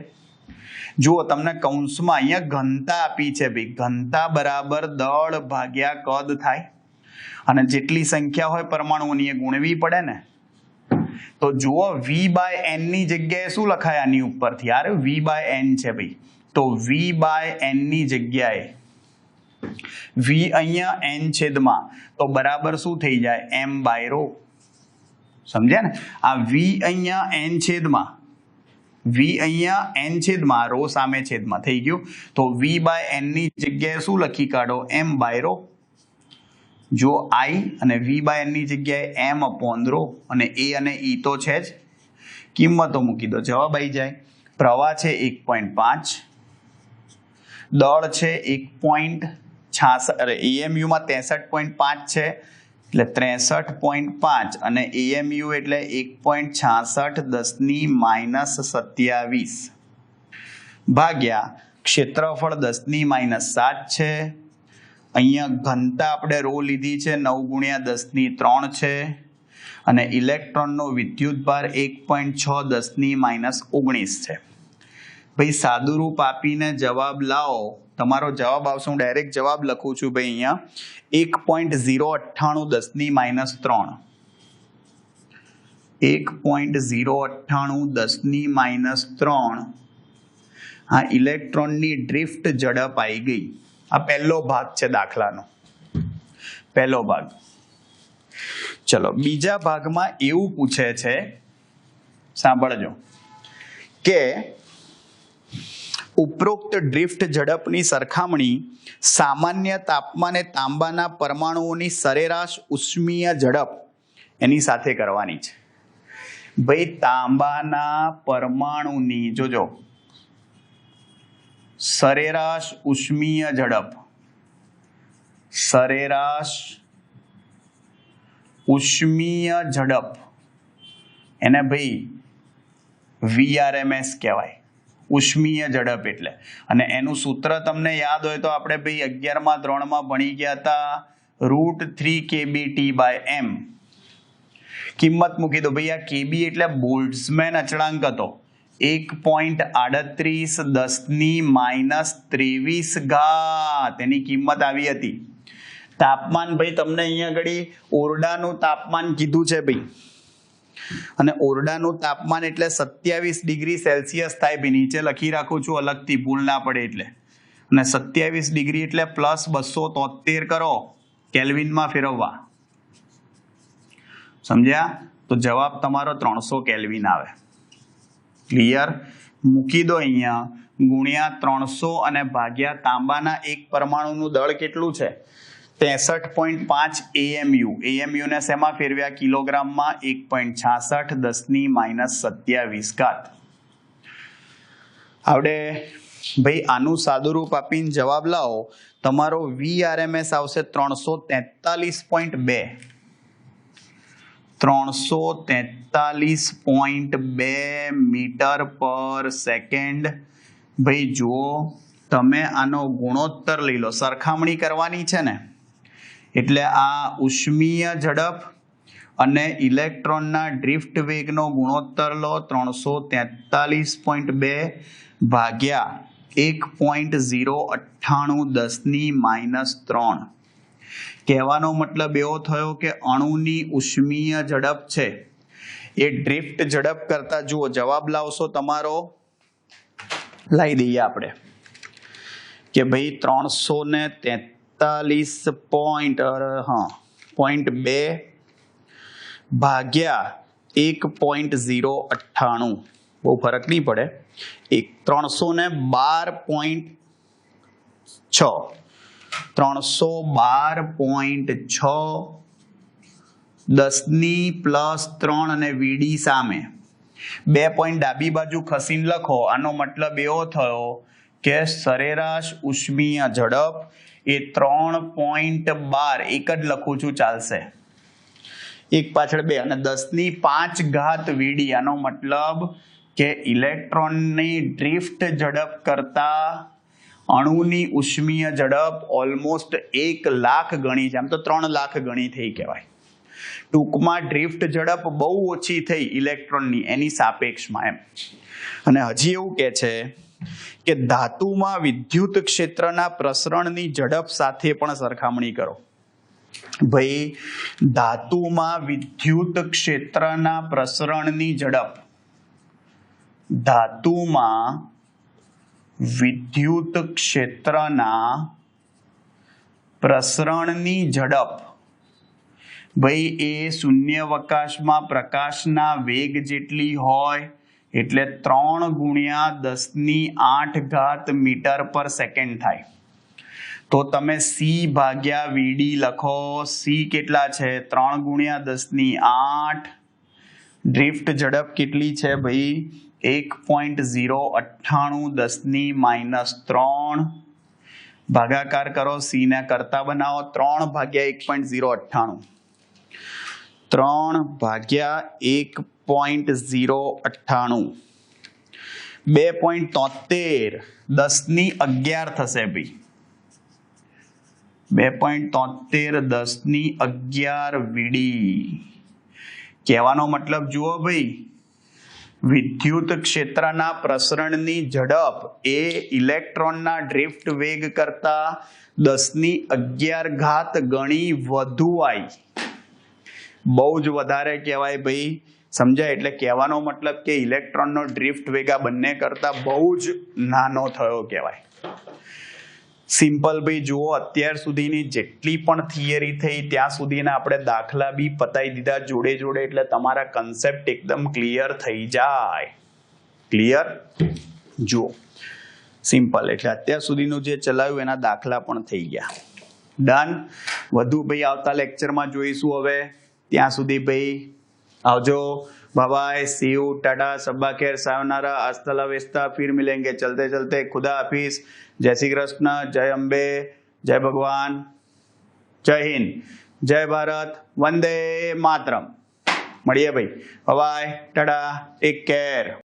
જુઓ તમને કૌંસમાં અહીંયા ઘનતા આપી છે ભાઈ, ઘનતા બરાબર દળ ભાગ્યા કદ થાય. અને જેટલી સંખ્યા હોય પરમાણુઓની એ ગુણવી પડે ને. તો જુઓ V/N ની જગ્યાએ શું લખાય આની ઉપરથી? યાર V/N છે ભાઈ. તો V/N ની જગ્યાએ V અહીંયા N છેદમાં તો બરાબર શું થઈ જાય? M/ρ. સમજ્યા ને? આ V અહીંયા N છેદમાં ρ સામે છેદમાં થઈ ગયું. તો V/N ની જગ્યાએ શું લખી કાઢો? M/ρ. જો I અને V/N ની જગ્યાએ M/ρ અને A અને E તો છે જ. કિંમતો મૂકી દો, જવાબ આવી જાય. પ્રવાહ છે 1.5, દળ છે 1.66, EMU માં 63.5 છે એટલે 63.5 અને EMU એટલે 1.66 ભાગ્યા ક્ષેત્રફળ 10⁻⁷ છે. અહીંયા ઘનતા આપણે રો લીધી છે 9 × 10⁻³ છે અને ઇલેક્ટ્રોનનો વિદ્યુતભાર 1.6 10⁻⁹ છે. ભાઈ સાદું રૂપ આપીને જવાબ લાવો. તમારો જવાબ આવશે, હું ડાયરેક્ટ જવાબ લખું છું ભાઈ અહીંયા 1.098 10⁻⁷. 1.098 આ ઇલેક્ટ્રોનની ડ્રિફ્ટ ઝડપ આવી ગઈ. આ પહેલો ભાગ છે દાખલાનો, પહેલો ભાગ. ચલો બીજા ભાગમાં એવું પૂછે છે, સાંભળજો, કે ઉપરોક્ત ડ્રિફ્ટ ઝડપની સરખામણી સામાન્ય તાપમાને તાંબાના પરમાણુઓની સરેરાશ ઉષ્મીય ઝડપ એની સાથે કરવાની છે. ભાઈ તાંબાના પરમાણુની જોજો સરેરાશ ઉષ્મીય ઝડપ, સરેરાશ ઉષ્મીય ઝડપ એને ભાઈ VRMS કહેવાય. ઉષ્મીય ઝડપ એટલે, અને એનું સૂત્ર તમને યાદ હોય તો આપણે ભાઈ 11મા ધોરણમાં ભણી ગયા હતા, √3 kBT/m. કિંમત મૂકી દો ભાઈ. આ KB એટલે બોલ્ટ્ઝમેન અચળાંક હતો, 1.38 10⁻23 એની કિંમત આવી હતી. તાપમાન ભાઈ તમને અહીંયા આગળ ઓરડાનું તાપમાન કીધું છે ભાઈ, અને ઓરડાનું તાપમાન એટલે 27 ડિગ્રી સેલ્સિયસ થાય ભાઈ. નીચે લખી રાખું છું અલગથી, ભૂલ ના પડે એટલે. અને 27 ડિગ્રી એટલે +273 કરો કેલ્વિનમાં ફેરવવા. સમજ્યા? તો જવાબ તમારો 300 કેલ્વિન આવે. ક્લિયર? મૂકી દો અહીંયા ગુણ્યા 300 અને ભાગ્યા તાંબાના એક પરમાણુનું દળ કેટલું છે? 63.5 AMU. AMU ને શેમાં ફેરવ્યા? કિલોગ્રામમાં. 1.66 10⁻⁷. આવડે ભાઈ? આનું સાદું રૂપ આપીને જવાબ લાવો. તમારો VRMS આવશે 343.2. 343.2 મીટર/સેકન્ડ. ભાઈ જુઓ, તમે આનો ગુણોત્તર લઈ લો, સરખામણી કરવાની છે ને, એટલે આ ઉષ્મીય ઝડપ અને ઇલેક્ટ્રોનના ડ્રિફ્ટ વેગનો ગુણોત્તર લો. 343.2 ભાગ્યા 1.098 10⁻3. કહેવાનો મતલબ એવો થયો કે અણુની ઉષ્મીય ઝડપ છે એ ડ્રિફ્ટ ઝડપ કરતા, જુઓ જવાબ લાવશો તમારો, લાવી દઈએ આપણે કે ભાઈ 343.2 ભાગ્યા 1.098. બહુ ફરક નહીં પડે. 312.6 10⁻3 અને VD સામે 2 પોઈન્ટ ડાબી બાજુ ખસીને લખો. આનો મતલબ એવો થયો કે સરેરાશ ઉષ્મીય ઝડપ એ 3.12, એક જ લખું છું ચાલશે, 1 પાછળ 2 અને 10⁵ VD. આનો મતલબ કે ઇલેક્ટ્રોનની ડ્રિફ્ટ ઝડપ કરતા અણુની ઉષ્મીય ઝડપ ઓલમોસ્ટ 1 લાખ ગણી છે. આમ તો 3 લાખ ગણી થઈ કહેવાય. ટૂંકમાં ડ્રિફ્ટ ઝડપ બહુ ઓછી થઈ ઇલેક્ટ્રોનની એની સાપેક્ષમાં એમ. અને હજી એવું કહે છે કે ધાતુમાં વિદ્યુત ક્ષેત્રના પ્રસરણની ઝડપ સાથે પણ સરખામણી કરો. ભાઈ ધાતુમાં વિદ્યુત ક્ષેત્રના પ્રસરણની ઝડપ, ધાતુમાં વિદ્યુત ક્ષેત્રના પ્રસરણની ઝડપ ભાઈ એ શૂન્યાવકાશમાં પ્રકાશના વેગ જેટલી હોય, એટલે 3 × 10⁸ મીટર પર સેકન્ડ થાય. તો તમે C/VD લખો. C કેટલા છે? 3 × 10⁸. ડ્રિફ્ટ ઝડપ કેટલી છે ભાઈ? 1.098 10 -3. ભાગાકાર કરો, C ને કરતા બનાવો. 3/1.098, 3/1.098, 2.73 10⁻11 થશે ભાઈ. 2.73 10⁻11 VD. કહેવાનો મતલબ જુઓ ભાઈ, વિદ્યુત ક્ષેત્રના પ્રસરણની ઝડપ એ ઇલેક્ટ્રોનના ડ્રિફ્ટ વેગ કરતા 10⁻11 ગણી વધુ આવી. બહુ જ વધારે કહેવાય ભાઈ. સમજાય? એટલે કહેવાનો મતલબ કે ઇલેક્ટ્રોનનો ડ્રિફ્ટ વેગ આ બંને કરતા બહુ જ નાનો થયો કહેવાય. સિમ્પલ ભાઈ જુઓ, અત્યાર સુધીની જેટલી પણ થિયરી થઈ ત્યાં સુધીના આપણે દાખલા બી પતાવી દીધા જોડે જોડે, એટલે તમારા કન્સેપ્ટ એકદમ ક્લિયર થઈ જાય. ક્લિયર? જુઓ સિમ્પલ, એટલે અત્યાર સુધીનું જે ચલાવ્યું એના દાખલા પણ થઈ ગયા. ડન. વધુ ભાઈ આવતા લેક્ચરમાં જોઈશું. હવે ત્યાં સુધી ભાઈ આવજો. बाय, सी यू, टाटा, सब्बा खैर, सायोनारा, हस्ता ला वेस्ता, फिर मिलेंगे चलते चलते. खुदा हाफिज. जय श्री कृष्ण, जय अम्बे, जय भगवान, जय हिंद, जय भारत, वंदे मातरम. મળીએ ભાઈ. Bye, tata, take care.